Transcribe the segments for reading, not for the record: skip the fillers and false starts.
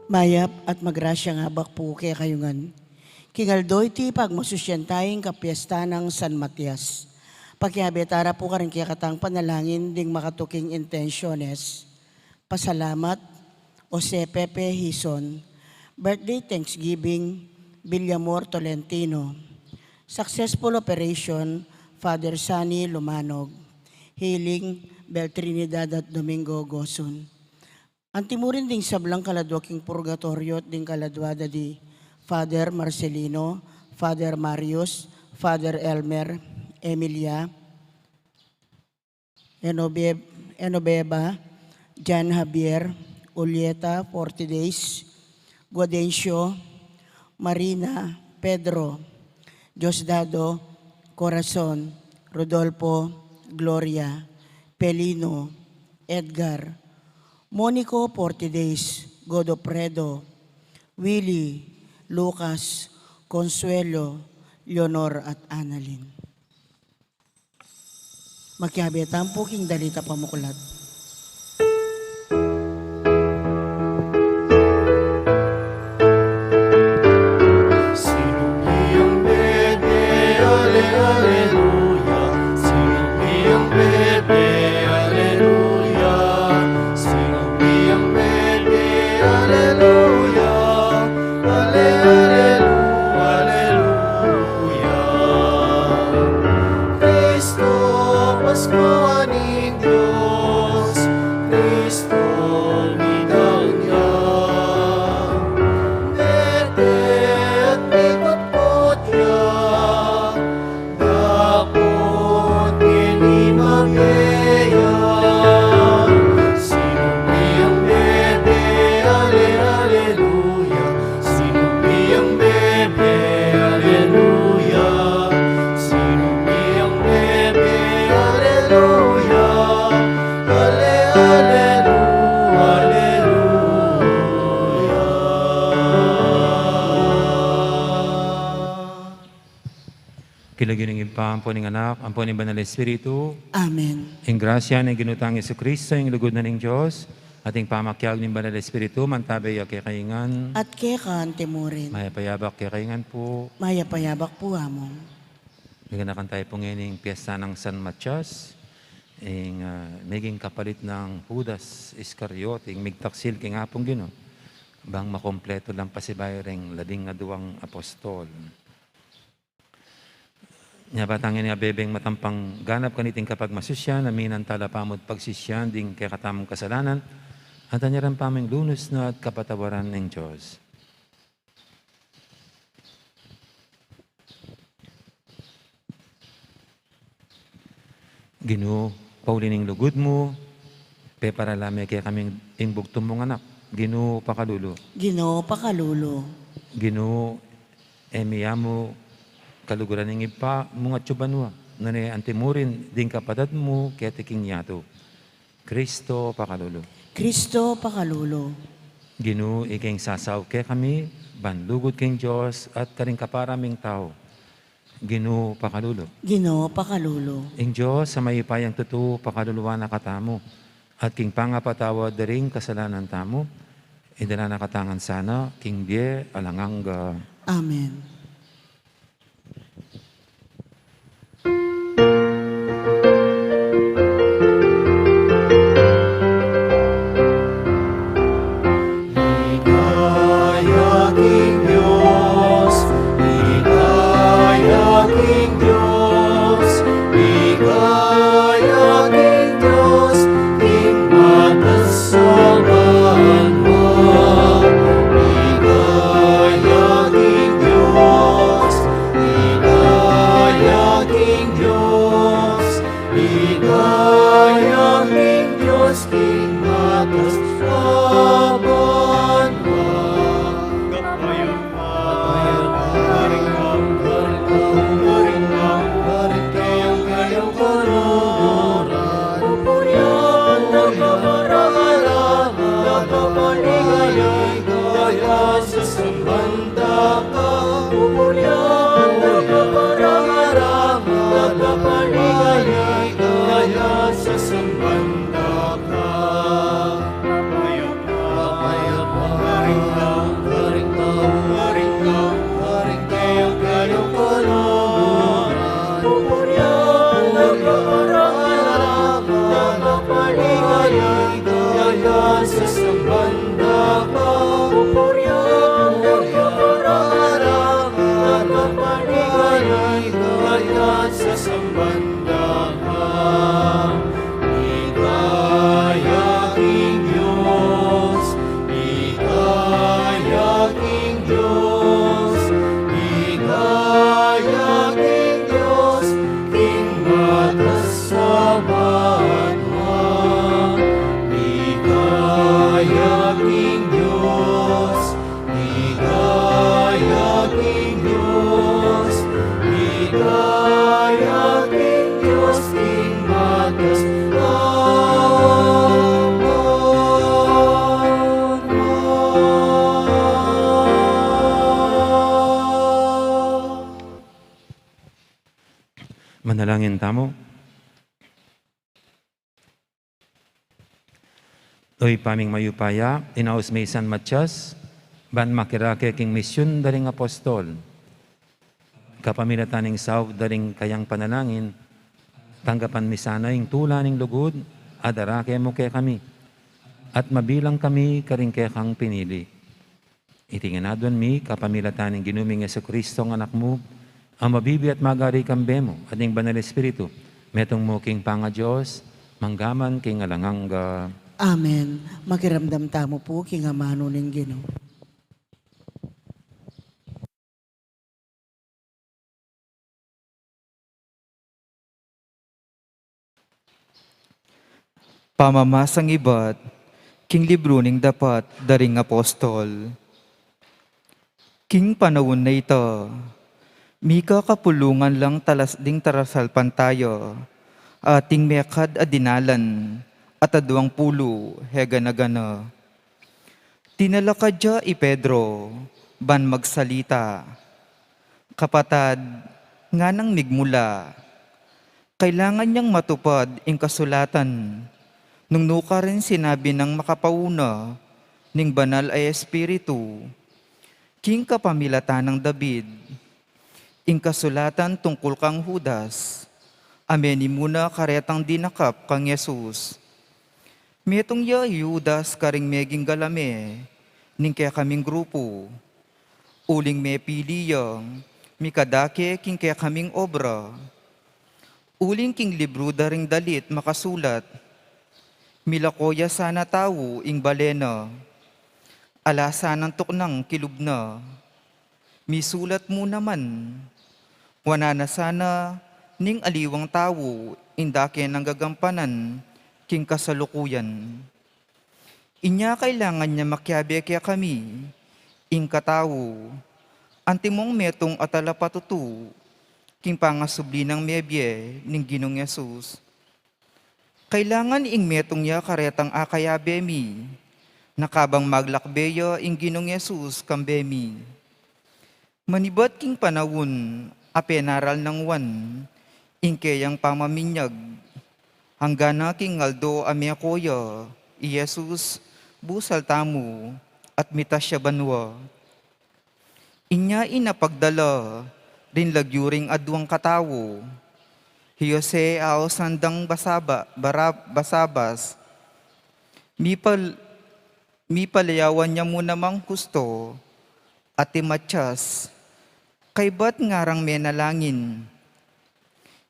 Mayap at magrasya nga bakpo kaya kayungan. Kingaldoy ti pagmasusyan tayong kapiesta ng San Matias. Pakiabetara po ka rin kaya katang panalangin ding makatuking intensyones. Pasalamat, Jose Pepe Hison. Birthday Thanksgiving, Villamor Tolentino. Successful Operation, Father Sunny Lumanog. Healing, Bel Trinidad at Domingo Goson. Antimurin ding sablang kaladwa king purgatorio at ding kaladwada di Father Marcelino, Father Marius, Father Elmer, Emilia, Enobeba, Jan Javier, Ulieta, 40 days, Guadencio, Marina, Pedro, Diosdado, Corazon, Rodolfo, Gloria, Pelino, Edgar, Monico, 40 days, Godofredo, Willie, Lucas, Consuelo, Leonor at Annalyn. Magkihabetan po king dalita pamukulat. Kilaginingin pa ang poning anak, ang poning banal Espiritu. Amen. Ang grasya ng ginutang Yesu Kristo, ang lugod na ng Diyos, ating pamakyag ng banal Espiritu, mantabay kay kaingan. At kaya ka antimurin. Mayapayabak kay kaingan po. Mayapayabak po among. Naganakan tayo po ngayon ng piyesta ng San Matias. Ang naging kapalit ng Judas Iscariote, ang migtaksil kay nga pong gino. Bang makompleto lang pasibayring 12 apostol. Nya batangin nga bebeng matampang ganap kaniting kapag masusyan, aminan tala pamod pagsisyan, ding kaya katamong kasalanan, at anyaran paming lunos na at kapatawaran ng Diyos. Ginoo, paulining lugod mo, peparalame kaya kaming imbugtong mong anak. Ginoo, pakalulo. Ginoo pakalulo. Ginoo, emiyamo, kaluguran ng ipa, mga tsubanwa, na ni antimurin, ding kapadat mo, kaya tiking yato. Kristo, pakalulo. Kristo pakalulo. Ginoo, iking sasaw kaya kami, banlugod king Diyos, at karing kaparaming tao. Ginoo, pakalulo. Ginoo pakalulo. Ing Diyos, sa may ipayang totoo, pakaluluwa na katamo, at king pangapatawa daring kasalanan tamo, idala na katangan sana, king die, alanganga. Amen. sa sambanda ka, pupurya, pararangan, kapanigaligaya sa sambanda ka. Ligaya King Diyos, ligaya King Diyos, ligaya King Diyos, King Matas sa banwa. Ligaya King Diyos, ligaya King Diyos, ligaya King Diyos, King Matas Manalangin tamo. Oy paming mayupaya, inaos may San Matias, ban makirake king misyon daring apostol. Kapamilataning saw daring kayang panalangin, tanggapan misana yung tulaning lugod, adarake mo kay kami. At mabilang kami karing kay kang pinili. Itinganadon mi, kapamilataning ginuming Yesu Kristo ng anak mo, ang mabibi at magari kambe mo, ating banal espiritu, metong mo king panga Diyos, manggaman king alanganga. Amen. Makiramdam tamo po kingamano ning Ginoo. Pamamasang iba't, king libro ning dapat daring apostol. King panahon na ito, mika kapulungan lang talas ding tarasalpan tayo, ating mekad adinalan, at adwang pulo hega na gana. Tinalakadya i Pedro, ban magsalita, kapatad, nga nang migmula, kailangan niyang matupad ing kasulatan, nung nuka rin sinabi ng makapauna, ning banal ay espiritu, king kapamilatan ng David, ing kasulatan tungkol kang Judas, ameni muna karetang dinakap kang Yesus. Metong ya Judas karing meging galame, ning kaya kaming grupo, uling me piliyang, mikadake king kaya kaming obra, uling king libro daring dalit makasulat, milakoya sana tao ing balena, alasa ng tuknang kilubna, misulat mo naman, wana na sana ning aliwang tao, indake ng gagampanan, king kasalukuyan. Inya kailangan niya makyabe kaya kami, ing katao, antimong metong atala patutu, king pangasubli ng mebye, ning Ginong Yesus. Kailangan ing metong ya karetang akayabe mi, nakabang maglakbeya ing Ginong Yesus kambemi. Manibat king panawon, apenaral ng wan, ing kayang pamaminyag, hanggang na king aldo amya koya, i Jesus, busal tamu, at mitasya banwa. Inya inapagdala, rin lagyuring adwang katawo, Hiyose ao sandang basabas, mipalayawan niya mo namang gusto, at Matias, kay ba't ngarang menalangin,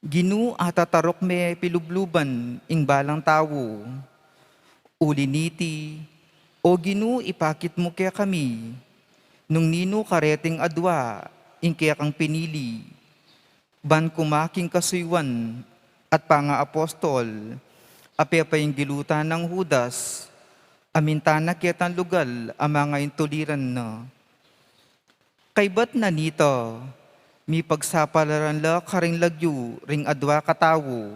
Ginu atatarok me pilubluban ing balang tawo. Uliniti, o Ginu ipakit mo kaya kami, nung nino kareting adwa, ing kaya kang pinili. Ban kumaking kasuywan at panga-apostol, ape pa yung gilutan ng Judas, amintana kitang lugal ang mga intuliran na. Kay ba't na nito, mi pagsapalaran la karing lagyu ring adwa katawo,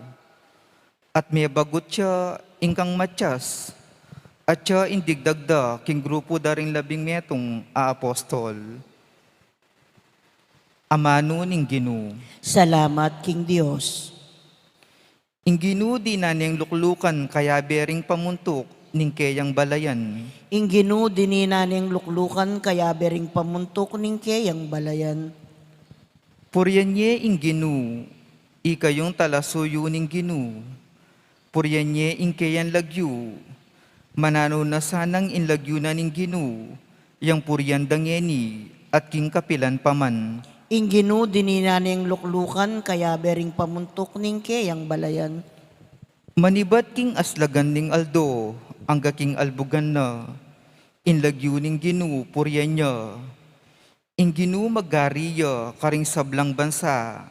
at may bagot siya ingkang Matias, at siya indigdagda king grupo daring labing metong apostol. Amano ning Ginu. Salamat, King Diyos. Ing Ginu di na niyang luklukan kaya bering pamuntok ning kayang balayan. Ing Ginoo dinina ning luklukan kaya bering pamuntok ning kayang balayan. Puryanye ing Ginu, ikayong talasuyo ning Ginu. Puryanye ing kayan lagyu, Manano na sanang inlagyunan ning Ginoo, yang purian dangeni at king kapilan paman. Inginu dininaning luklukan kaya bering pamuntok ning keyang balayan. Manibat king aslagan ning aldo, ang king albugan na, inlagyuning Ginoo purian niya. Inginu magariya karing sablang bansa,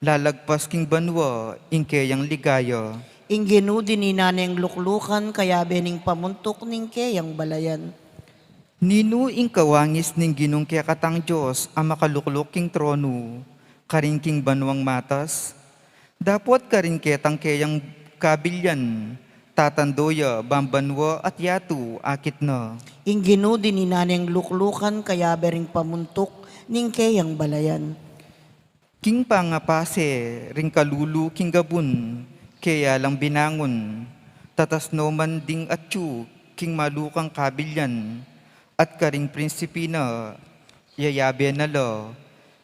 lalagpas king banwa, ingkeyang ligaya. Inginu dininaning luklukan kaya bening pamuntok ning keyang balayan. Nino ing kawangis ning Ginong kaya katang Diyos ang makaluklok king trono, karing king banwang matas, dapot karing ketang kayang kabilyan, tatandoya, bambanwa at yatu, akit na. Inginu dininaning luklukan kaya bering pamuntok ning keyang balayan. King pangapase, ring kalulu king gabun, kaya lang binangon, tatas no man ding atyu, king malukang kabilyan, at karing prinsipina, yayabe na lo,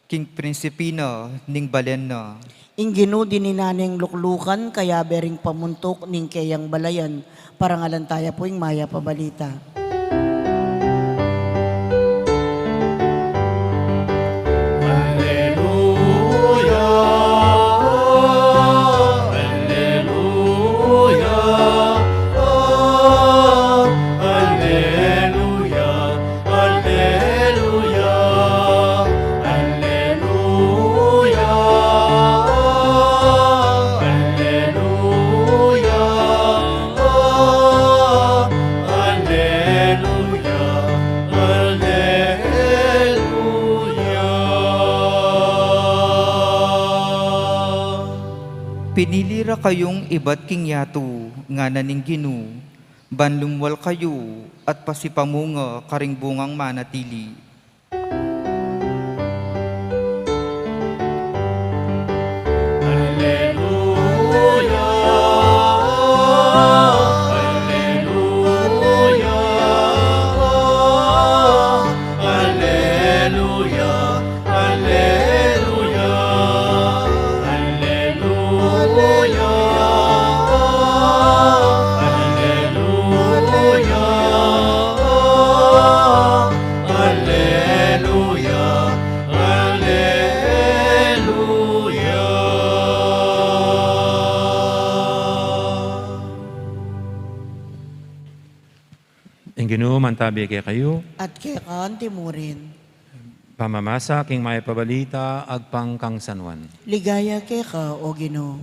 king prinsipina, ning balen na. Inginu dininaning luklukan kaya bering pamuntok ning keyang balayan. Parangalan tayo po yung maya pabalita. Pinilira kayong iba't king yatu, nga naning Ginoo, banlumwal kayo, at pasipamunga karing bungang manatili. Ginoo mantabi kay kayo, At kaya kaan timurin. pamamasa king may pabalita, agpang kang sanwan. Ligaya kay ka, o Ginoo.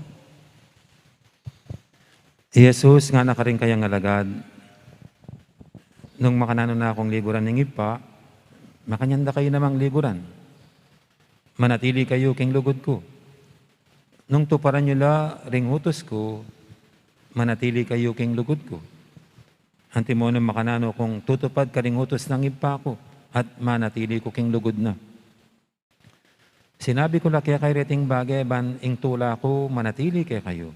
Jesus nga nakaring kayang alagad, nung makanano na akong liguran ng ipa, makanyanda kayo namang liguran. Manatili kayo king lugod ko. Nung tuparan nyo la ring utos ko, manatili kayo king lugod ko. Antimono makanano kung tutupad ka ring utos ng ipa ko at manatili ko king lugod na. Sinabi ko la kaya kay reting bagay ban ing tula ko manatili kay kayo.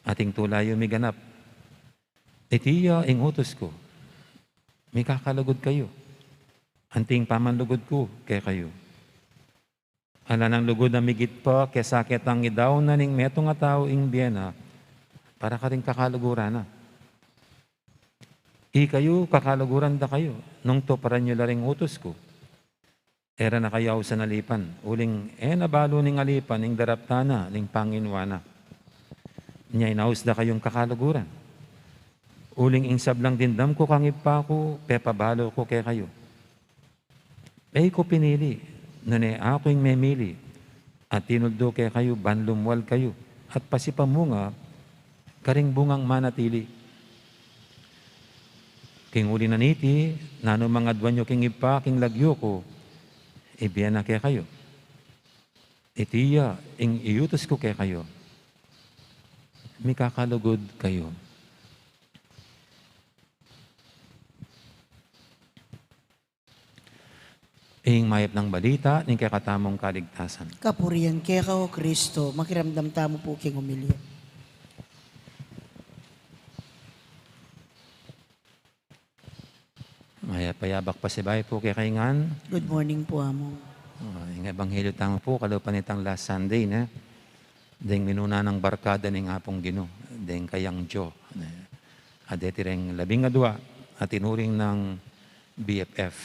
Ating tula yung miganap. Itiya ing utos ko. May kakalugod kayo. Anting pamanlugod ko kay kayo. Ala ng lugod na migit pa kaya sakit ang idaw na ning metong nga tao ing biyena para ka rin kakaluguran na. Kayo, kakaluguran da kayo. Nung to para nyo laring utos ko. Era na kayaw sa nalipan. Uling, nabalo ning alipan, ning daraptana, ning panginwana. Nya inaus da kayong kakaluguran. Uling insab lang dindam ko kang ipa ko, pepabalo ko kay kayo. Ko pinili, nune ako yung memili. At tinuldo kay kayo, banlumwal kayo. At pasipamunga, karing bungang manatili. King uli na niti, nano mga adwan nyo king ipa, king lagyo ko, ibiyan na kaya kayo. Itiya, ing iutos ko kaya kayo. May kakalugod kayo. Ing mayap ng balita, ning kakatamong kaligtasan. Kapurian kay ka, o Kristo. Makiramdam tamo po king umilya. Maya payabak pa si Bay po kay kaingan. Good morning po, amo. Ing ebanghelyo tamo po, kalupan itang last Sunday na. Deng minuna ng barkada ning apong Ginoo. Deng kayang Diyo. Adeti ring 12 at tinuring ng BFF.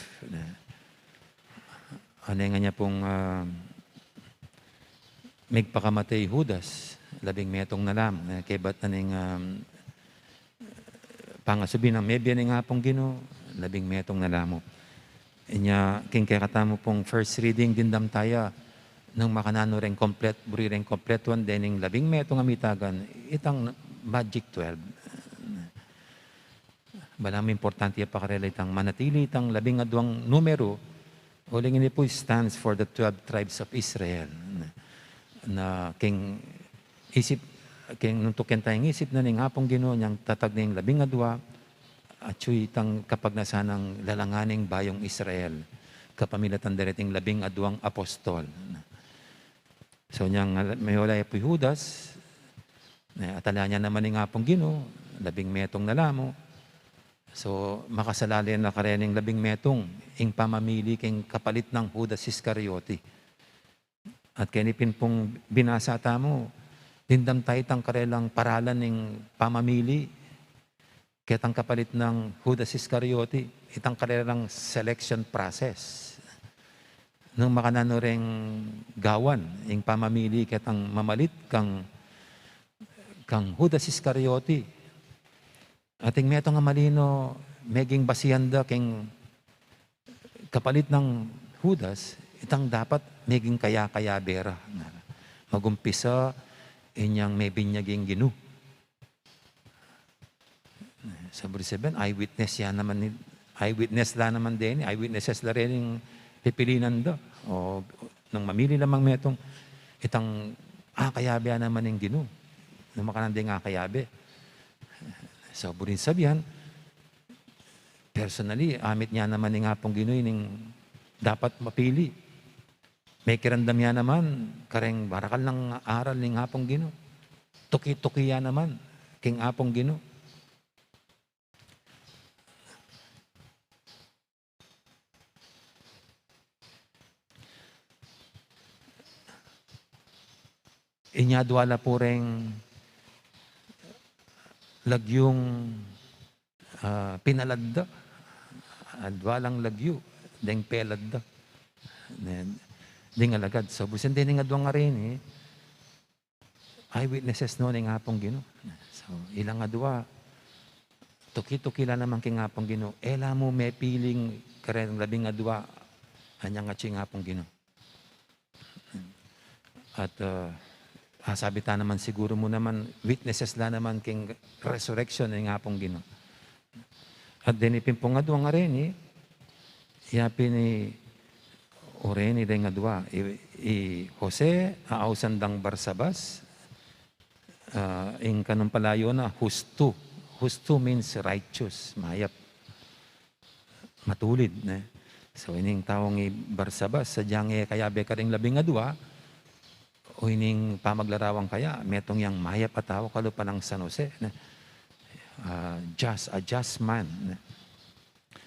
Ano nga niya pong migpakamatay Judas, 17 na lam. Kaya ba't na ning pangasubi ng mebya ni nga pong Ginoo, 17 na lamo. Inya, king kaya katamo pong first reading din dam tayo, nung makanano rin buri rin kompletuan din ng 17 nga mitagan, itang Magic 12. Balang importante pa karelitang manatili itang 12 numero, uling ini po stands for the 12 tribes of Israel. Na king isip, king nung tuken tayong isip na ning hapong Ginoo niyang tatag ning 12, at suy itang kapag nasa ng lalanganing bayong Israel, kapamilatan darating 12 apostol. So niyang may walay po Judas, atala niya naman ning hapong Ginoo, 17 na lamo. So, makasalalin na karening 17, ing pamamili king kapalit ng Judas Iscariote. At kinipin pong binasa mo, dindam tayo tang karelang paralan ng pamamili, kitang kapalit ng Judas Iscariote, itang karelang selection process. Nung makanano ring gawan, ing pamamili kitang mamalit kang Judas Iscariote. Ating meto nga malino, meging basiyanda king kapalit ng Judas, itang dapat meging kaya bera. Magumpisa, inyang may binyaging Ginoo. Sa verse 7, eyewitness la naman din, eyewitnesses la rin yung pipilinan do. O nang mamili lamang metong itang kayabe naman yung Ginoo. Nung makanandi nga kayabe. So, burin sabihan, personally, amit niya naman ng hapong Ginoo ning dapat mapili. May kirandam niya naman, kareng barakal ng aral ng hapong Ginoo. Tuki-tuki yan naman, king hapong Ginoo. Inyadwala po ring lagyong pinaladda. Adwalang lagyo, deng peladda. Ding alagad. So, busin din nga duwang nga rin eyewitnesses no ng hapong Ginoo. So, ilang nga duwa, tuki-tuki lang naman king hapong Ginoo. Ela mo may piling karen 12 anyang nga ching hapong Ginoo. At sabi ta naman siguro mo naman, witnesses la naman king resurrection ng hapong Ginoo. At dinipin po nga duwa nga rin iapin ni Oreni rin nga duwa. Jose, aawsandang Barsabas, ing kanong palayo na husto. Husto means righteous, mayap. Matulid. So, ining tawong Barsabas, sadyang kaya beka rin 12, o ining pamaglarawang kaya, metong yang mayap at tao kalupa ng San Jose. A just man.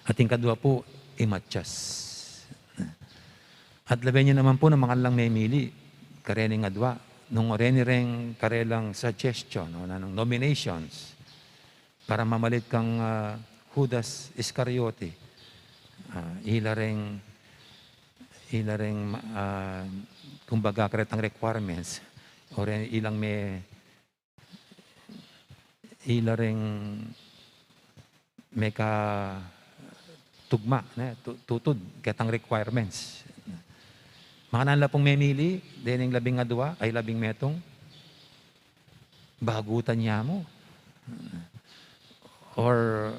At yung kadua po, Matyas. At labi niya naman po na mga lang may mili, karening adwa, nung orenireng karelang suggestion, ng nominations, para mamalit kang Judas Iscariote. Ilareng kumbaga karetang requirements, or ilang may ka tugma, tutod, katang requirements. Mga nanla pong memili, dening 12 ay 17, bagutan niya mo. Or,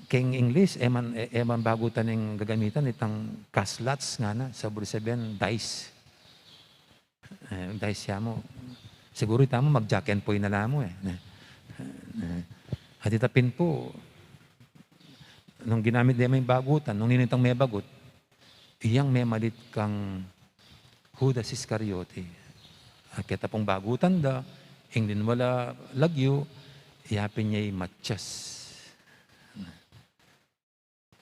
king English, eman bagutan ng gagamitan, itang kaslats nga na, sa verse 7, dice. Dice siya mo. Siguro ita mo, mag-jack and poy na lang mo At itapin po, nung ginamit din may bagutan, nung ninitang may bagut, iyang may malit kang Judas Iscariote. At kita pong bagutan da, ingin wala lagyo, iyapin niya'y Matyas.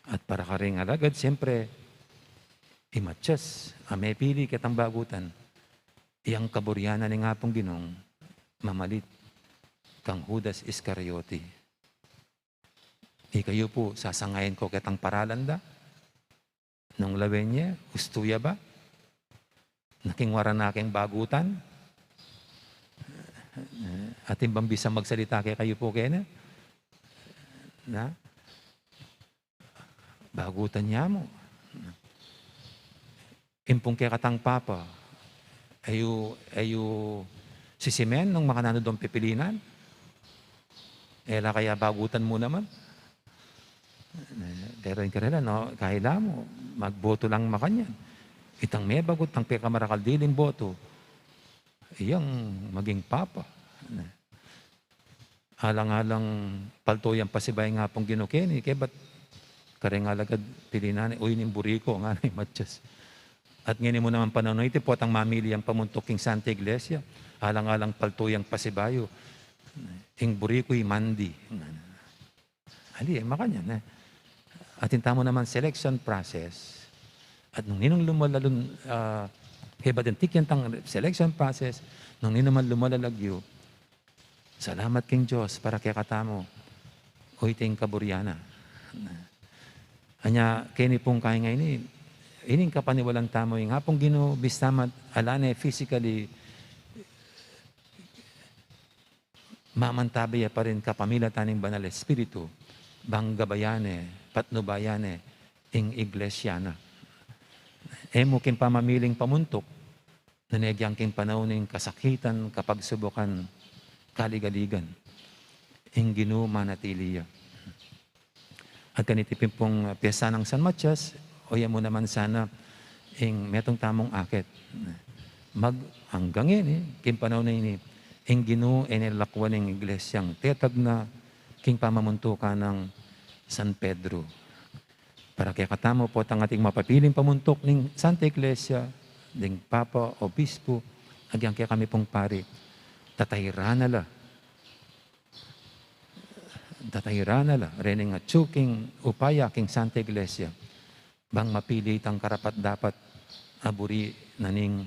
At para ka rin alagad, siyempre, Matyas, may pili kitang bagutan, iyang kaburyanan ng hapong Ginong, mamalit kang Judas Iscariote. Kayo po, sasangayin ko kitang paralanda. Nung lawen niya, ustuya ba? Nakingwara na aking bagutan. Ating bambisa magsalita kay kayo po kaya na bagutan niya mo. Impong kaya katang papa, ayo sisimen nung makanano doon pipilinan. Ela kaya bagutan mo naman. Pero yung karela, no, kahila mo, magboto lang makanyan. Itang may bagot, ang pekamarakal diling boto. Iyang maging papa. Alang-alang paltoyan pasibay nga pong ginukeni, kaya ba't karengalagad pilinan, uy ning buriko, nga na matches. At ngayon mo naman pananoy, iti po at ang mamili ang pamuntok king Santa Iglesia, alang-alang paltoyang pasibayo, ing buriko'y mandi. Ali, makanyan. At hinta mo naman selection process. At nung ninong lumalalun, hebadentik yan tang selection process, nung ninaman lumalalagyo, salamat king Diyos para kaya katamo, o iting kaburyana. Anya, kini pong kaya ngayon ining kapaniwalang tamo, yung hapong Ginoo, bistamat, alane, physically, mamantabaya pa rin kapamilya taning banal espiritu, banggabayane, patnubayane, ing iglesyana. Emo kin pamamiling pamuntok, nanegyang kin panauning kasakitan, kapagsubukan, kaligaligan, ing Ginoo manatiliya. At kanitipin pong piyesa ng San Matias, o yan mo naman sana, ing metong tamong akit. Hanggang yun, kin panahon na yun, ing Ginoo enilakwan ng iglesyang tetag na king pamamuntukan ng San Pedro. Para kaya katamo po ang ating mapapiling pamuntok ng Santa Iglesia, ng Papa, Obispo, agyang kaya kami pong pari, tatahirana la, rening at tsuking upaya king Santa Iglesia, bang mapili itang karapat dapat aburi naning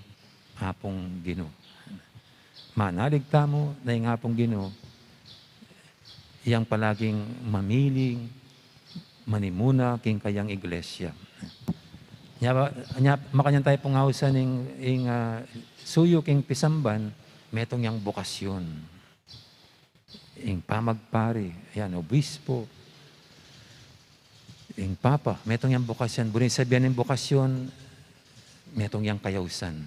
hapong Ginoo. Manalig tamo na yung hapong Ginoo, iyang palaging mamiling, manimuna king kayang iglesia. Makanyan tayo pong hausan ng suyo king pisamban, metong yang bukasyon. Ing pamagpari, yan, obispo, ing papa, metong yang bukasyon. Burin sabihan ng bukasyon, metong yang kayausan.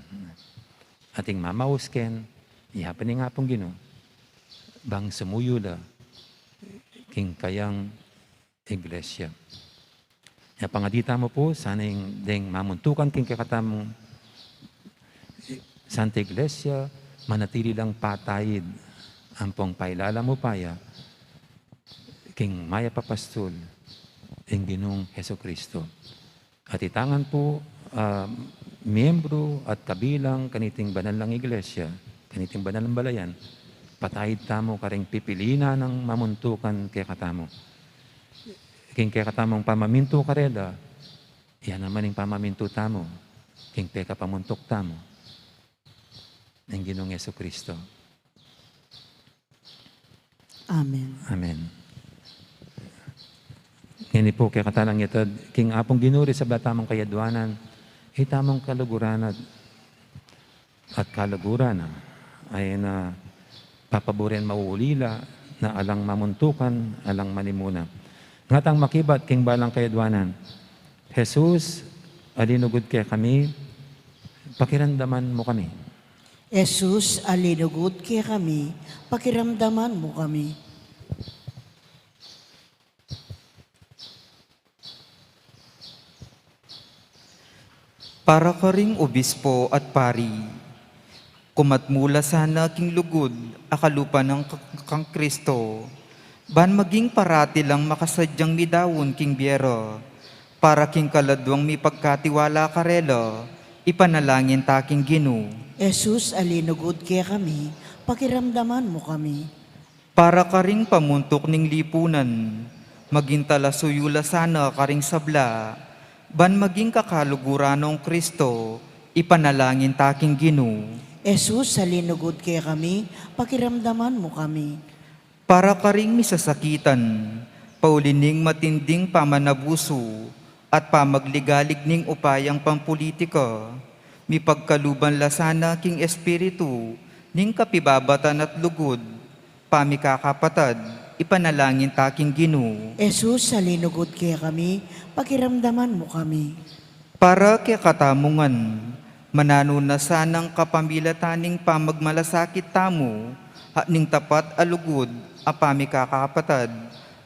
Ating mamausken, ihapan nga pong Ginoo, bang sumuyo la, king kayang iglesia. Ya pangadita mo po, sana yung ding mamuntukan king kakatamong Santa Iglesia, manatili lang patayid ang pong pailala mo paya, king maya papastol, ing Ginoong Heso Kristo. At itangan po, miyembro at kabilang kaniting banal ng iglesia, kaniting banal ng balayan, patayid tamo karing pipilina ng mamuntukan kay katamo. King kay katamong pamaminto karela, yan naman yung pamaminto tamo. King peka pamuntok tamo. Ng Ginoong Yesu Kristo. Amen. Amen. Ngayon po kay katalang ito, king apong ginuri sa batamang kayadwanan, tamang kaluguran at kalaguran ay na papaborin mauulila na alang mamuntukan, alang manimuna. Ngatang makibat king balang kayadwanan, Jesus, alinugod kay kami, pakiramdaman mo kami. Jesus, alinugod kay kami, pakiramdaman mo kami. Para ka ring obispo at pari, kumatmula sana king lugod, akalupa ng kang Kristo, ban maging parati lang makasadyang midawon king biyero, para king kaladwang mi pagkatiwala karelo, ipanalangin taking Ginoo. Jesus, alinugod kay kami, pakiramdaman mo kami. Para ka ring pamuntok ning lipunan, maging talasuyula sana karing sabla, ban maging kakaluguranong Kristo, ipanalangin taking Ginoo. Jesus, alinugod kay kami, pakiramdaman mo kami. Para ka ring misasakitan, paulining matinding pamanabuso, at pamagligalig ning upayang pampolitika, mi pagkaluban lasana king espiritu, ning kapibabatan at lugod, pamikakapatad, ipanalangin taking Ginoo. Jesus, salinugod kaya kami, pakiramdaman mo kami. Para kay katamungan, manano na sanang kapamilataning pamagmalasakit tamo, ning tapat alugod, apami kakapatad,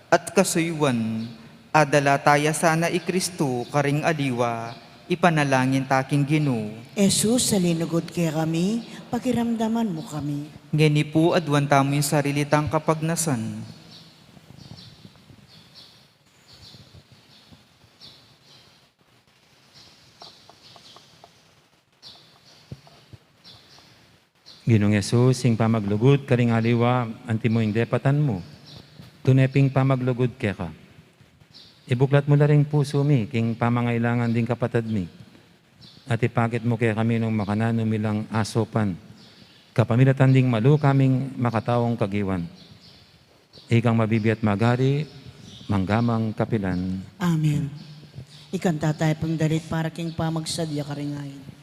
at kasuywan, adala taya sana i Kristo karing aliwa, ipanalangin taking Ginoo. Jesus, salinugod kaya kami, pakiramdaman mo kami. Ngeni po adwan tamo yung sarilitang kapagnasan. Ginong Yesus, sing pamaglugod karing aliwa, anti mo yung depatan mo. Tuneping pamaglugod ka. Ibuklat mo na rin puso mi, king pamangailangan din kapatad mi. At ipakit mo kaya kami nung makanan milang asopan. Kapamilatan ding malu kaming makatawong kagiwan. Ikang mabibiyat magari, manggamang kapilan. Amen. Ikanta tayo pang dalit para king pamagsadya karingayin.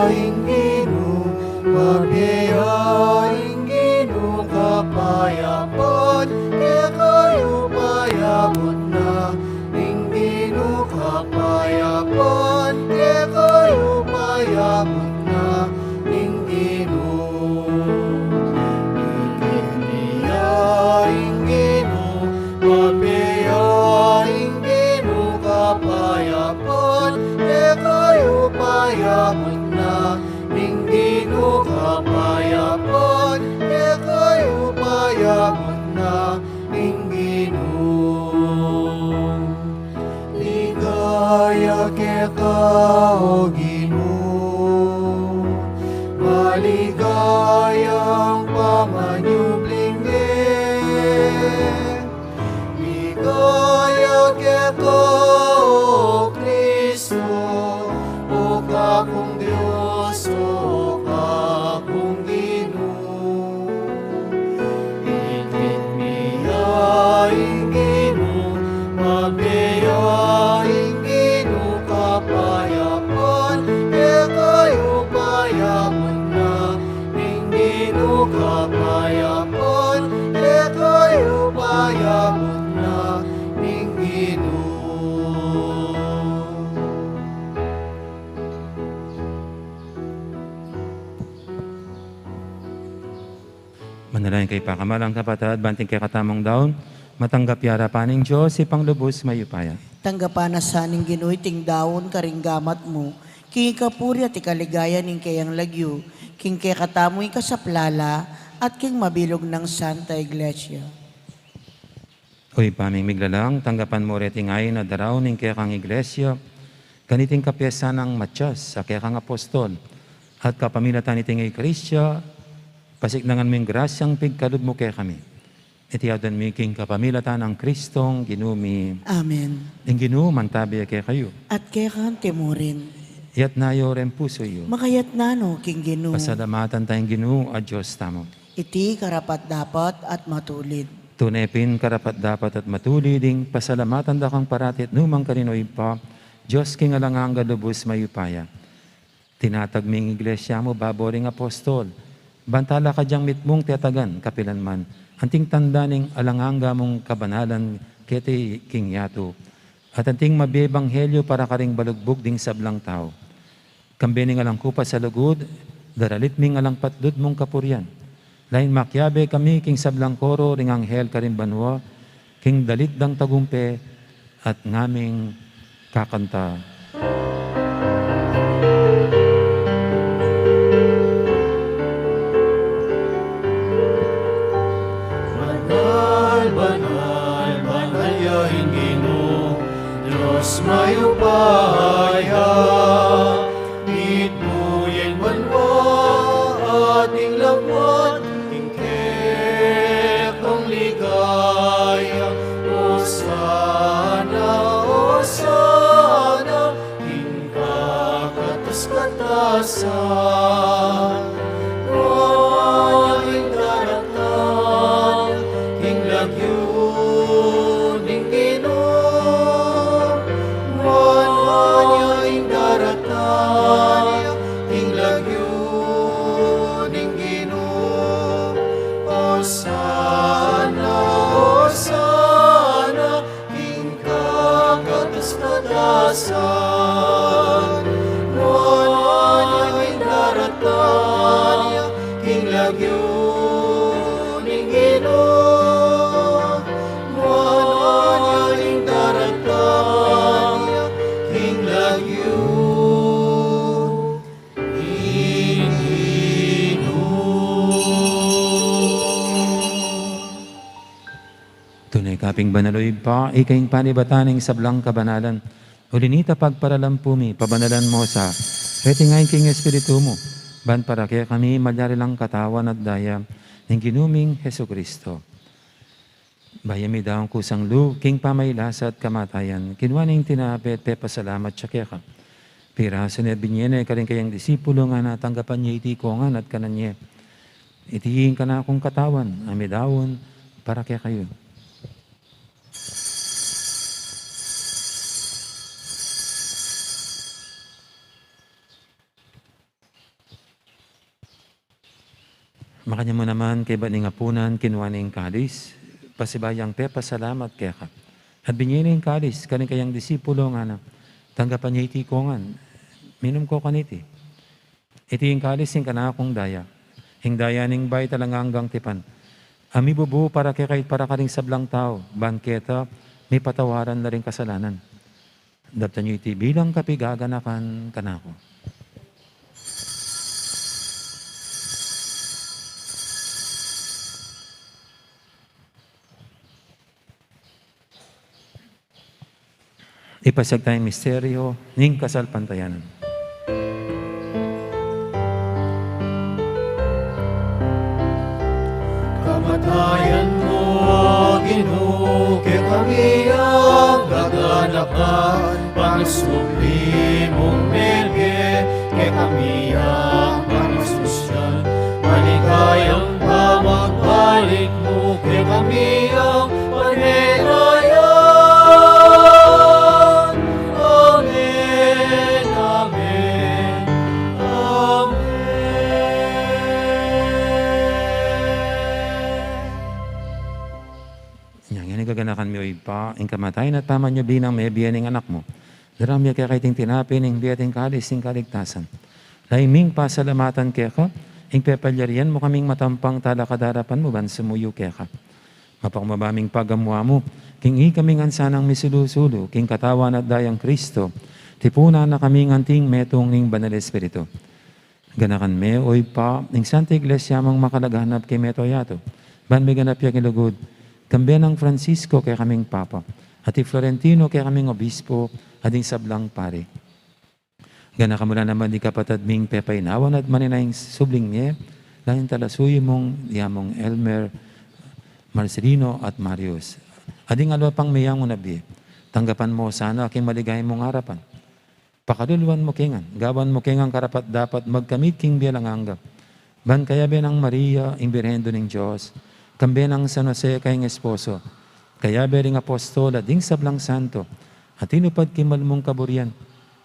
Mabiyaing Ginoo, mabiyaing Ginoo, kapayapan, kaya kayo payabot na. Ing Ginoo, kapayapan, kaya kayo payabot na. Ing Ginoo, mabiyaing Ginoo, mabiyaing Ginoo, kapayapan, kaya kayo payabot na. Ing Ginoo, kapayapan, kaya kayo payabot na. Ing Ginoo, ligaya kaya ka, O Ginoo, maligayang pamanyubling ligaya kaya ka, O Kristo, o kakong Diyos, o kakong Ginoo. Itit miyaing Ginoo, mabiyaing Ginoo, kapayapan, kaya kayo payabot na. Ing Ginoo, kapayapan, kaya kayo payabot na. Ing Ginoo. Manalangin kay pakamalang kapatad, banting kay katamong daon, matanggap yara paning Diyos, ipang lubos mayupaya. Tanggapan na saning Ginoo ting dawon karing gamat mo. King kapuri at ikaligaya ning kayang lagyo. King kaya katamoy kasaplala at king mabilog ng Santa Iglesia. Uy, paming miglalang, tanggapan mo reting ay na daraw ning kaya kang iglesia, ganiting kapyesa ng Matyas, sa kaya kang apostol, at kapamilatan iting ay Krisya, pasiknangan mo yung grasyang pigkalub mo kaya kami. Itiyadan mo king kapamilatan ng Kristong ginumi. Amen. Ang ginoo mantabi kaya kayo. At kaya kang timurin. Iyat nayo rin puso iyo. Makayat na no, King Ginoo. Pasalamatan tayong ginoo at Diyos tamo. Iti karapat dapat at matulid. Tunepin karapat dapat at matuliding pasalamatan da kang paratit numang karinoy pa, Diyos king alangang galubos mayupaya. Tinatagming iglesia mo, baboring apostol, bantala ka diyang mitmong tiatagan, kapilan man, anting tandaning alanganga mong kabanalan kete king yato, at anting mabibanghelyo para karing balugbog ding sablang tao. Kambening alang kupa sa lugod, daralit ming alang patlud mong kapuryan. Lain makyabe kami king sablang koro ring anghel karimbanwa, king dalit dang tagumpe at ngaming kakanta. Banal, banal, banal yaing Ginoo, Diyos mayupaya. Itbuyen banwa ating lagwan, ing kekang ligaya. pagkataasan. Nganya'y daratan, hinglag yun inginom. Nganya'y daratan, hinglag yun inginom. Osana, Osana, hingkakataspadasan. Nganya'y daratan, hinglag yun inginom. Nganya'y daratan, hinglag yun inginom. Tunay kaping banaloy pa, ikaing panibataning sablang kabanalan. Ulinita pagparalampumi, pabanalan mo sa retingay king espiritu mo. Ban para kaya kami malyari lang katawan at daya ng ginuming Heso Kristo. Bayami daw ang kusang lu, king pamaylasa at kamatayan. Kinwaning tinapit, pasalamat siya kaya ka. Piraso na binyene ka rin kayang disipulo nga natanggapan niya iti kongan at kananye. Itihin ka na akong katawan, amidawon, para kaya kayo. Makanya mo naman kay baning apunan, kinwaning kalis, pasibayang pasalamat kaya ka. At binyining kalis, kaning kayang disipulo nga na, tanggapan niya iti kongan, minum ko kaniti. Iti yung kalis, yung kanakong daya. Hing daya ning bay talaga hanggang tipan. Ami bubu para kay kahit para ka rin sablang tao, bangketa, may patawaran na rin kasalanan. Daptan niyo iti bilang kapigaganakan kanako. Ipasag tayong misteryo ng kasalpantayanan. Kamatayan mo, Ginoo, kay kami ang gaganapan. Pangsubli mong melge, kay kami ang pangsusyan. Maligayang pamagbalik mo, kay kami ang panirayan. Amen, amen, amen. Yang gaganakan mo ipa, ang kamatayan at pamanyo binang may biyaning anak mo. Daramya kaya kaiting tinapin, ang biyating kalis, ang kaligtasan. Laiming pasalamatan kaya ka, ang pepalyarian mo kaming matampang talakadarapan mo, ban sumuyo kaya ka. Mapakmabaming pagamwa mo, king kaming ansanang misilusulo, king katawan at dayang Kristo, tipuna na kaming anting metong ning banal espiritu. Ganakan me, oy pa, ning Santa Iglesia mang makalaghanap kay meto yato, ban may ganap ya kilugod, kambiyan ng Francisco kay kaming Papa, at Florentino kay kaming Obispo, at sablang pare. Gana ka mula naman di kapatad ming pepainawan at maninayang subling niya, lahin talasuyo mong yamong Elmer, Marcelino at Marius. Ading alwa pang mayang unabi, tanggapan mo sana aking maligay mong harapan. Pakaluluan mo kingan, gawan mo kingan karapat dapat magkamit king biyalang anggap. Ban kaya benang Maria, imbirhendo ng Diyos, kambe ng San Jose kayong esposo, kaya bering apostol at ding sablang santo, at tinupad kimal mong kaburian,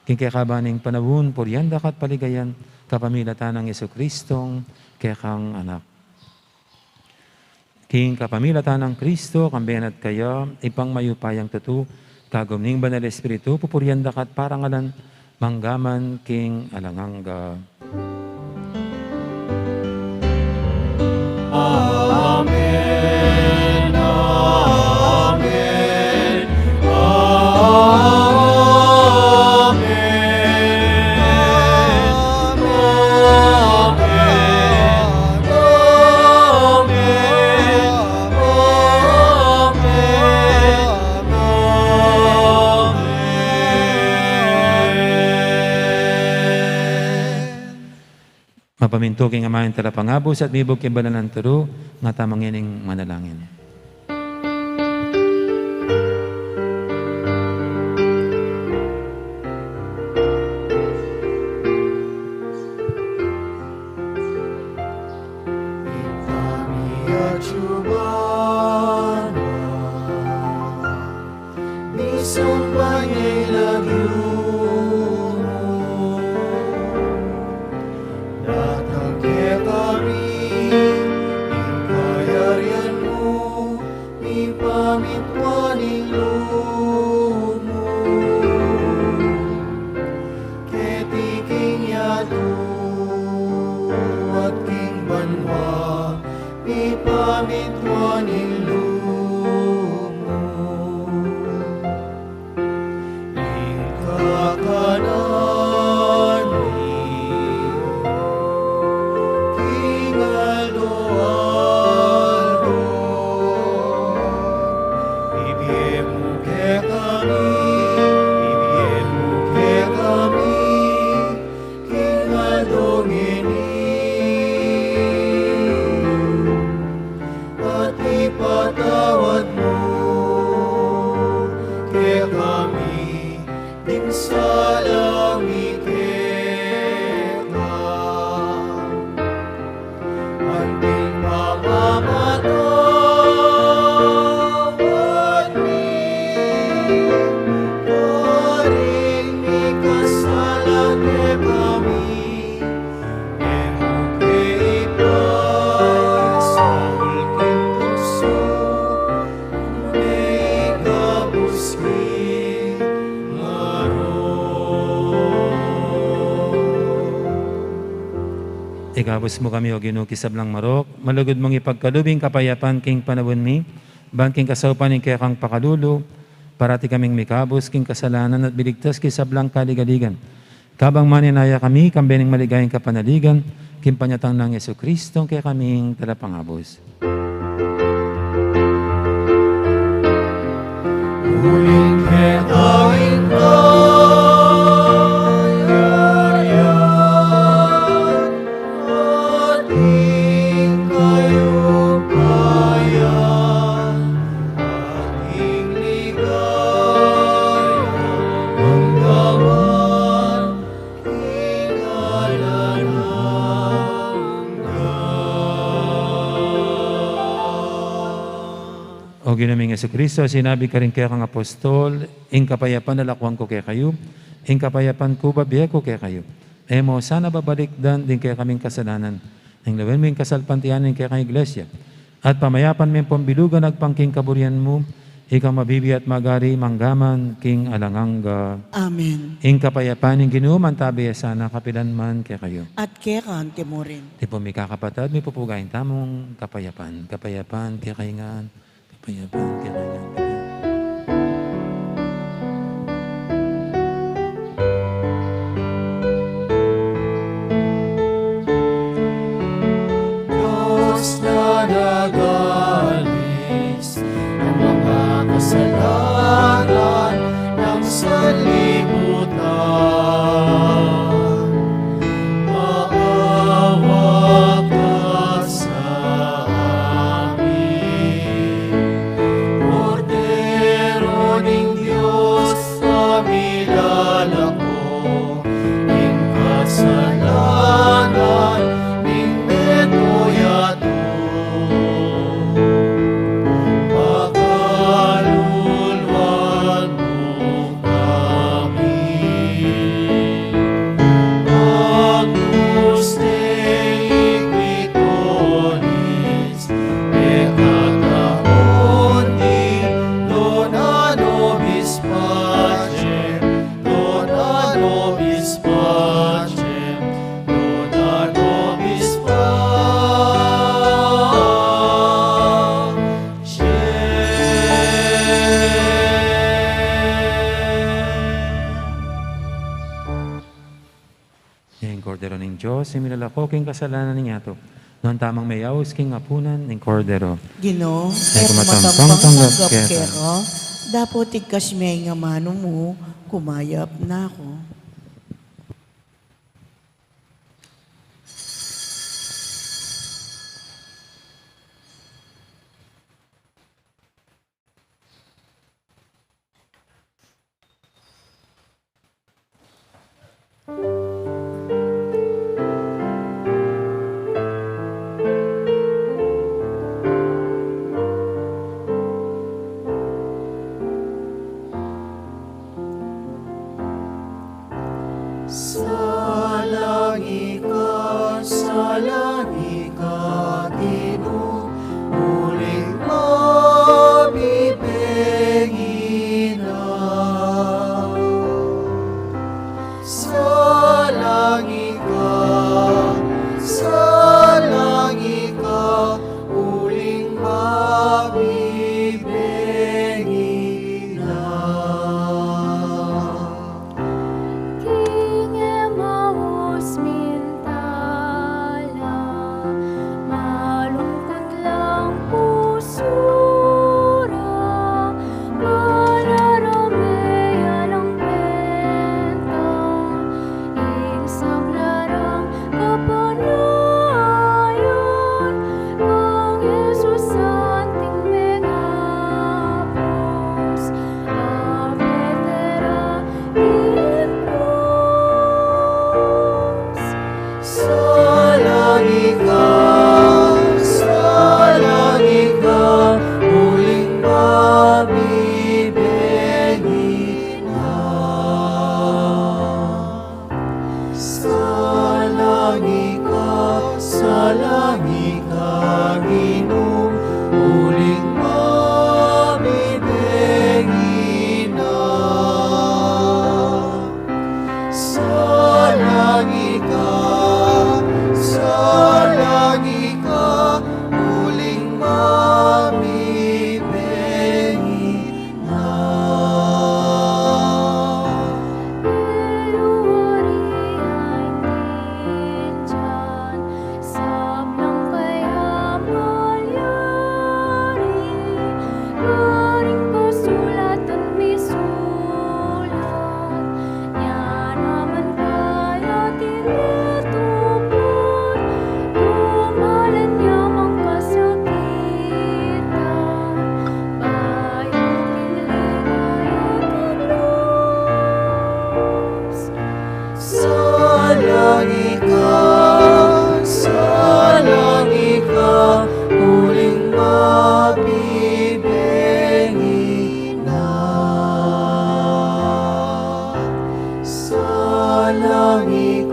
king kakabaning panawun, puryan dakat paligayan, kapamilatan ng Yesu Kristong kekang anak. King kapamilatan ng Kristo, kambiyan at kaya, ipang mayupayang tutu, kagumning banal espiritu, pupuryan dakat parangalan, manggaman king alanganga. Amen, amen, Mapaminto king amahin talapangabos at mibog king banalan turo, nga tamang yaning manalangin. sumpah niya'y lagyumo. Natangke kami, ikayarian mo, ipamitwaning lumo. Ketiking yatu at king banwa, ipamitwaning lumo. Ipatawad mo kaya kami din sa langit kita. Anting pamamatawad mi, paring mi kasalan kaya kami. Igabos mo kami o Ginoo kisablang marok, malugod mong ipagkalubing kapayapaan king panawon mi, bangking kasaupan kaya kang pakalulo, parati kaming mikabos king kasalanan at biligtas kisablang kaligaligan. Kabang maninaya kami, kambening maligayang kapanaligan, king panyatang ng Yesu Kristo, kaya kaming talapangabos. Muling ketawin ko, O ginaming Yesu Kristo, sinabi ka rin kaya kang apostol, ing kapayapan nalakwang ko kaya kayo, ing kapayapan ko babiya ko kaya kayo. Emo, sana babalikdan din kaya kaming kasalanan, ing lawin mo yung kasalpantianin kaya kang iglesia. At pamayapan mo yung pambilugan agpangking kaburian mo, ikaw mabibi at magari manggaman king alanganga. Amen. Ing kapayapan ng Ginoo man tabi sana kapilan man kaya kayo. At kaya kante mo rin. Di po may kakapatad, may pupugayin tamong kapayapan. Kapayapan kaya kaingan. Kapayapan kaya kaingan. Diyos na nagalis ng mga kasalanan ng sanlibutan. Maawa ka sa amin, Kordero ng Diyos na milalako, ng kasalanan ng metoyato. Pakaluluan mo kami, Agnus Dei Quitoris, Peccata Mundi, dona nobis pacem, dona nobis pacem, dona nobis Yung kordero ng Diyos, imilalako king kasalanan ng yato. Noon tamang mayaws king apunan ng kordero. Gino, Ay, et kumatampang matampang tanggap tanggap kaya kaya ka. ka, dapat ikas may nga mano mo, kumayap na ako. Salangi ka, Ginoo, muling mabibigin na. Salangi ka, muling mabibigin na. King Emmaus Mintala, malungkot lang pusura, mararamaya ng benta, insablarang kapanayon, kang Jesus anting menapos, avetera Dios. Salangi ka, muling mabibigin na. Salangi ka, Ginoo, muling mabibigin na. Salangi ka, muling mabibigin na. Pero hari ay hindi dyan, sablang kaya malyari, maring pasulatan misulat, niya naman kaya tinitupon, tumalan niya mang kasakitan, bayuking ligaya taglos. Salangi ka, muling mabibigin na. Salangi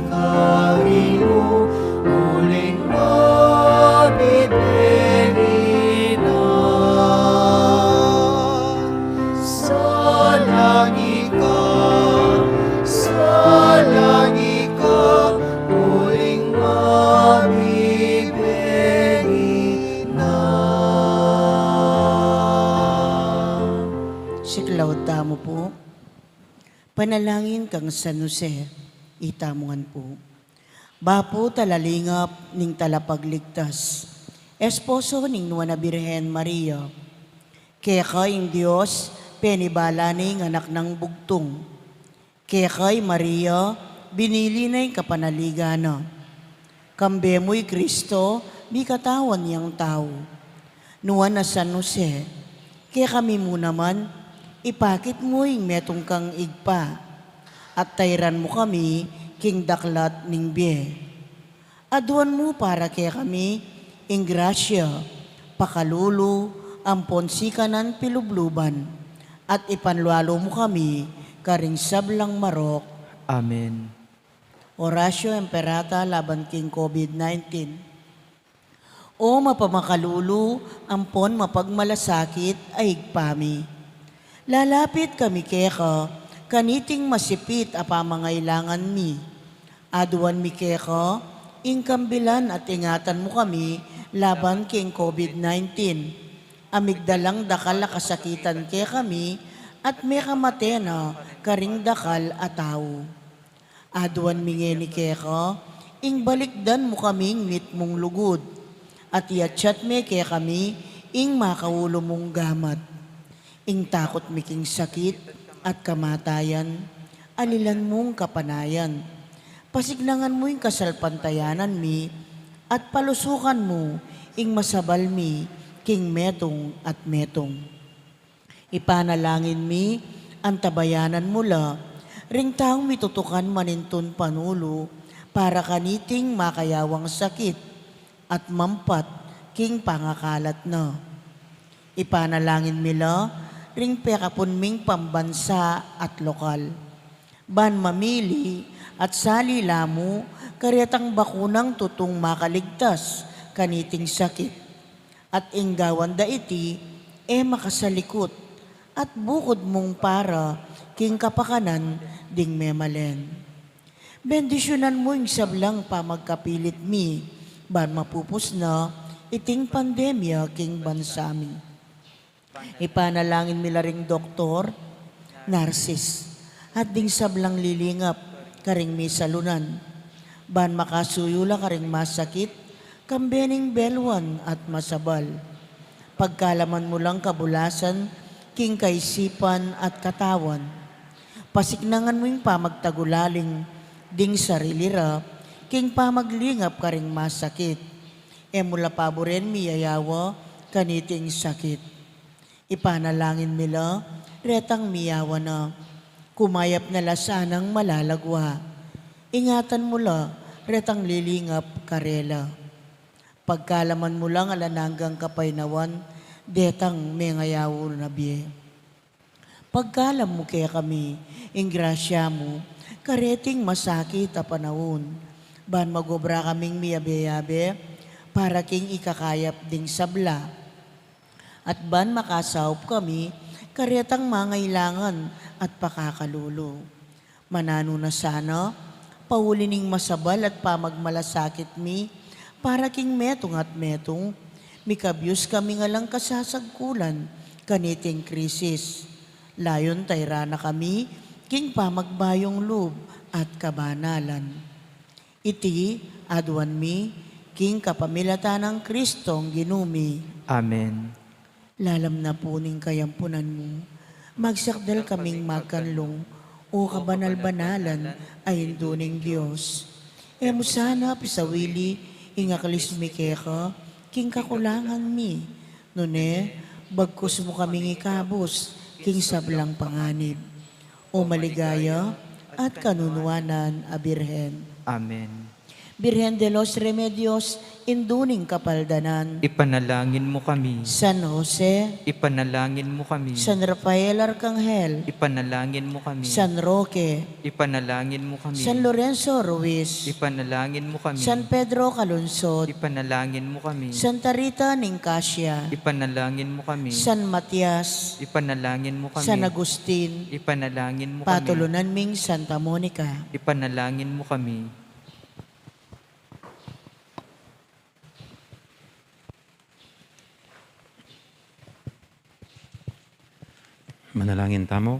ka, Ginoo, muling mabibigin na. Salangi ka, muling mabibigin na. Siklaw tamo po. Panalangin kang San Jose, itamungan po. Bapo talalingap ning talapagligtas. Esposo ning Nuana Birhen Maria. Kaya kayong Diyos, penibala ning anak ng bugtong. Kaya kay Maria, binili na yung kapanaligana. Kambe mo'y Kristo, di katawan niyang tao. Nuwan na San Jose, kaya kami mo naman, ipakit mo yung metong kang igpa, at tayran mo kami, king daklat ning biye. Aduan mo para kaya kami, ing grasya, pakalulu, ampon sikanan pilubluban, at ipanlualo mo kami, karing sablang marok. Amen. Orasyo Emperata laban king COVID-19. O mapamakalulu, ampon mapagmalasakit ay igpami. Lalapit kami keka, kaniting masipit apamangailangan mi. Aduan mi keka, ingkambilan at ingatan mo kami laban king COVID-19. Amigdalang dakal na kasakitan ke kami at may kamatena karing dakal ataw. Aduan mingi ni keka, ing balikdan mo kaming nitmong lugod. At iatsyat me kaya kami, ing makaulo mong gamat. Ing takot miking sakit at kamatayan, alilan mong kapanayan. Pasignangan mo ing kasalpantayanan mi, at palusukan mo, ing masabal mi, king metong at metong. Ipanalangin mi, ang tabayanan mula, ring taong mitutukan maninton panulo, para kaniting makayawang sakit, at mampat king pangakalat na. Ipanalangin mila ring pekapunming pambansa at lokal. ban mamili at salila mo, karetang bakunang tutong makaligtas, kaniting sakit. At inggawan da iti, makasalikot, at bukod mong para, king kapakanan, ding memalen. Bendisyonan mo yung sablang pamagkapilit mi, ban mapupus na, iting pandemya king bansami. Ipanalangin mila ring doktor, Narcis, at ding sablang lilingap, karing mi salunan, ban makasuyula karing masakit, kambening belwan at masabal. Pagkalaman mo lang kabulasan, king kaisipan at katawan. Pasiknangan mo yung pamagtagulaling, ding sarilira, king pamaglingap karing masakit. Mula paboren miyayawa, kaniting sakit. Ipanalangin nila, retang miyawa na, kumayap na lasanang malalagwa. Ingatan mo la, retang lilingap karela. Pagkalaman mo lang alananggang kapaynawan, detang mengayaw na biye. Pagkalam mo kaya kami, ingrasya mo, kareting masakit a panahon, ban magobra kaming miyabe-yabe, para king ikakayap ding sabla. At ban makasaup kami, karetang mangailangan at pakakalulo. Manano na sana, paulining masabal at pamagmalasakit mi, para king metong at metong, mikabyus kami nga lang kasasagkulan, kaniting krisis. Layon tayrana kami, king pamagbayong loob at kabanalan. Iti, aduan mi, king kapamilatan ng Kristong ginumi. Amen. Lalam na puning kayampunan mo, magsakdal kaming magkanlong, o kabanal-banalan ay induning Diyos. Mo sana pisawili, ingakalis mi keka, king kakulangan mi. Nune, bagkus mo kaming ikabos, king sablang panganib. O maligaya at kanunuanan a Birhen. Amen. Birhen de los Remedios, induning kapaldanan. Ipanalangin mo kami. San Jose, Ipanalangin mo kami. San Rafael Arcangel, Ipanalangin mo kami. San Roque, Ipanalangin mo kami. San Lorenzo Ruiz, Ipanalangin mo kami. San Pedro Calungsod, Ipanalangin mo kami. Santa Rita Niccasia, Ipanalangin mo kami. San Matias, Ipanalangin mo kami. San Agustin, Ipanalangin mo kami. Patulunan ming Santa Monica. Ipanalangin mo kami. Manalangin tamo.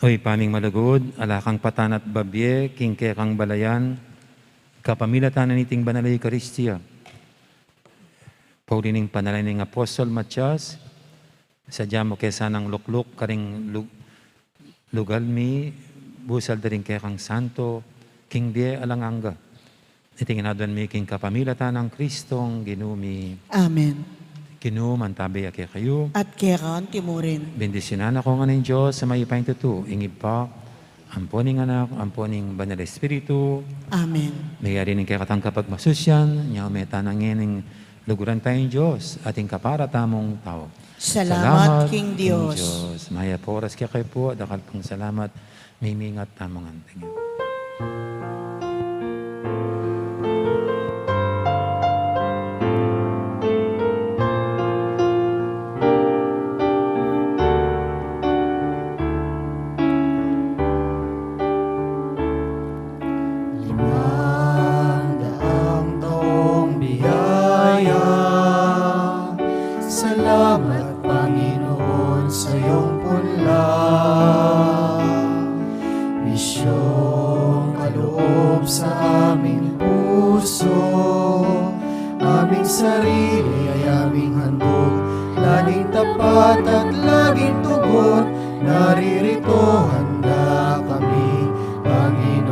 Oy, paming malagod, alakang patan at babye, kingke kang balayan, kapamilatan na niting banalay Eucharistia. Paulining panalay ng Apostol Matias, sadya mo kesa ng lukluk, karing lugal mi, busal daring kaya kang santo, king die alanganga. Itingin adon mi king kapamilatan ng Kristong ginumi. Amen. Kinuman tabi ake kayo. At keran timurin. Bendisyonan ako nga ng Diyos sa may ipain tutu. Ingib pa, amponing anak, amponing banal espiritu. Amen. Mayari ng kakatang kapag masusyan, niya may tanangin ng luguran tayong Diyos, ating kapara tamong tao. Salamat, King Diyos. Maya poras kaya kayo po, dakal pong salamat, may mingat tamang anting. Salamat, Panginoon, sa iyong punla. Misyong kaloob sa aming puso, aming sarili ay aming handog, laging tapat at laging tugon, naririto handa kami, Panginoon.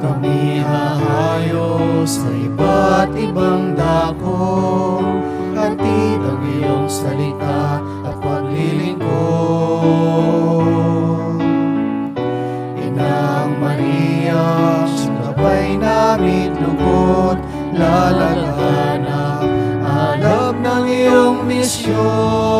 Kami hahayo sa iba't ibang dako, hatid ang iyong salita at paglilingkod. Inang Maria, siyang gabay namin lugod, lalaghanap, alab ng iyong misyon.